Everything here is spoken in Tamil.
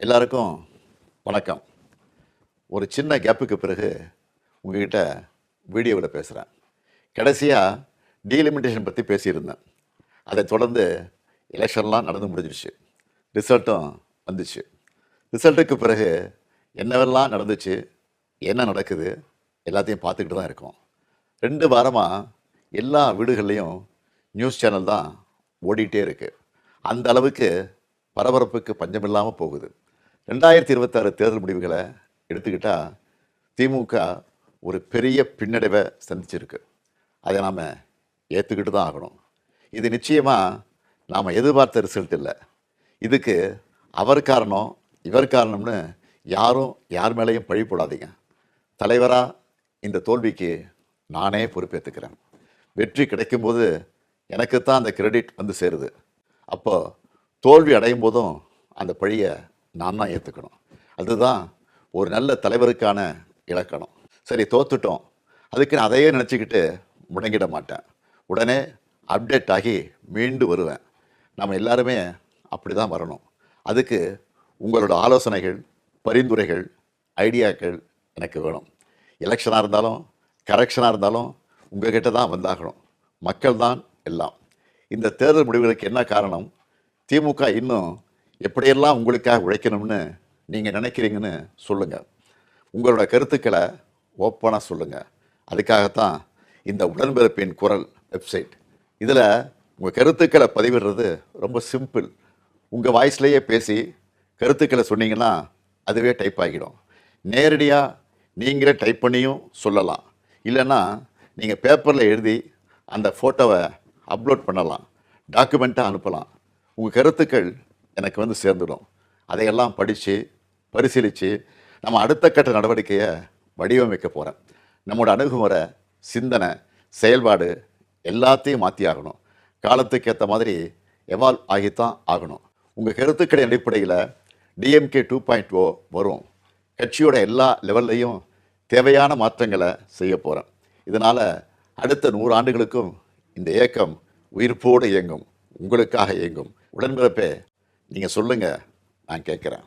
எல்லாருக்கும் வணக்கம். ஒரு சின்ன கேப்புக்கு பிறகு உங்ககிட்ட வீடியோவில் பேசுகிறேன். கடைசியாக டீலிமிட்டேஷன் பற்றி பேசியிருந்தேன். அதை தொடர்ந்து எலெக்ஷன்லாம் நடந்து முடிஞ்சிருச்சு. ரிசல்ட்டும் வந்துச்சு. ரிசல்ட்டுக்கு பிறகு என்னவெல்லாம் நடந்துச்சு, என்ன நடக்குது எல்லாத்தையும் பார்த்துக்கிட்டு தான் இருக்கோம். 2 வாரமாக எல்லா வீடுகள்லேயும் நியூஸ் சேனல் தான் ஓடிட்டே இருக்குது. அந்த அளவுக்கு பரபரப்புக்கு பஞ்சமில்லாமல் போகுது. 2026 தேர்தல் முடிவுகளை எடுத்துக்கிட்டால் திமுக ஒரு பெரிய பின்னடைவை சந்திச்சிருக்கு. அதை நாம் ஏற்றுக்கிட்டு தான் ஆகணும். இது நிச்சயமாக நாம் எதிர்பார்த்த ரிசல்ட் இல்லை. இதுக்கு அவர் காரணம் இவர் காரணம்னு யாரும் யார் மேலேயும் பழி போடாதீங்க. தலைவராக இந்த தோல்விக்கு நானே பொறுப்பேற்றுக்கிறேன். வெற்றி கிடைக்கும்போது எனக்குத்தான் அந்த கிரெடிட் வந்து சேருது. அப்போ தோல்வி அடையும் போதும் அந்த பழியை நான் தான் ஏற்றுக்கணும். அதுதான் ஒரு நல்ல தலைவருக்கான இலக்கணம். சரி, தோத்துட்டோம், அதுக்கு நான் அதையே நினச்சிக்கிட்டு முடங்கிட மாட்டேன். உடனே அப்டேட் ஆகி மீண்டு வருவேன். நம்ம எல்லாருமே அப்படி தான் வரணும். அதுக்கு உங்களோட ஆலோசனைகள், பரிந்துரைகள், ஐடியாக்கள் எனக்கு வேணும். எலெக்ஷனாக இருந்தாலும் கரெக்ஷனாக இருந்தாலும் உங்கள்கிட்ட தான் வந்தாகணும். மக்கள் தான் எல்லாம். இந்த தேர்தல் முடிவுகளுக்கு என்ன காரணம்? திமுக இன்னும் எப்படியெல்லாம் உங்களுக்காக உழைக்கணும்னு நீங்கள் நினைக்கிறீங்கன்னு சொல்லுங்கள். உங்களோட கருத்துக்களை ஓப்பனாக சொல்லுங்கள். அதுக்காகத்தான் இந்த உடன்பிறப்பின் குரல் வெப்சைட். இதில் உங்கள் கருத்துக்களை பதிவிடுறது ரொம்ப சிம்பிள். உங்கள் வாய்ஸ்லேயே பேசி கருத்துக்களை சொன்னீங்கன்னா அதுவே டைப் ஆகிடும். நேரடியாக நீங்களே டைப் பண்ணியும் சொல்லலாம். இல்லைன்னா நீங்கள் பேப்பரில் எழுதி அந்த ஃபோட்டோவை அப்லோட் பண்ணலாம், டாக்குமெண்ட்டாக அனுப்பலாம். உங்கள் கருத்துக்கள் எனக்கு வந்து சேர்ந்துடும். அதையெல்லாம் படித்து பரிசீலித்து நம்ம அடுத்த கட்ட நடவடிக்கையை வடிவமைக்க போகிறேன். நம்மளோட அணுகுமுறை, சிந்தனை, செயல்பாடு எல்லாத்தையும் மாற்றி ஆகணும். காலத்துக்கு ஏற்ற மாதிரி எவால்வ் ஆகித்தான் ஆகணும். உங்கள் கருத்துக்களின் அடிப்படையில் டிஎம்கே 2.0 வரும். கட்சியோட எல்லா லெவல்லையும் தேவையான மாற்றங்களை செய்ய போகிறேன். இதனால் அடுத்த 100 ஆண்டுகளுக்கும் இந்த இயக்கம் உயிர்ப்போடு இயங்கும், உங்களுக்காக இயங்கும். உடன்பிறப்பே, நீங்கள் சொல்லுங்கள், நான் கேட்குறேன்.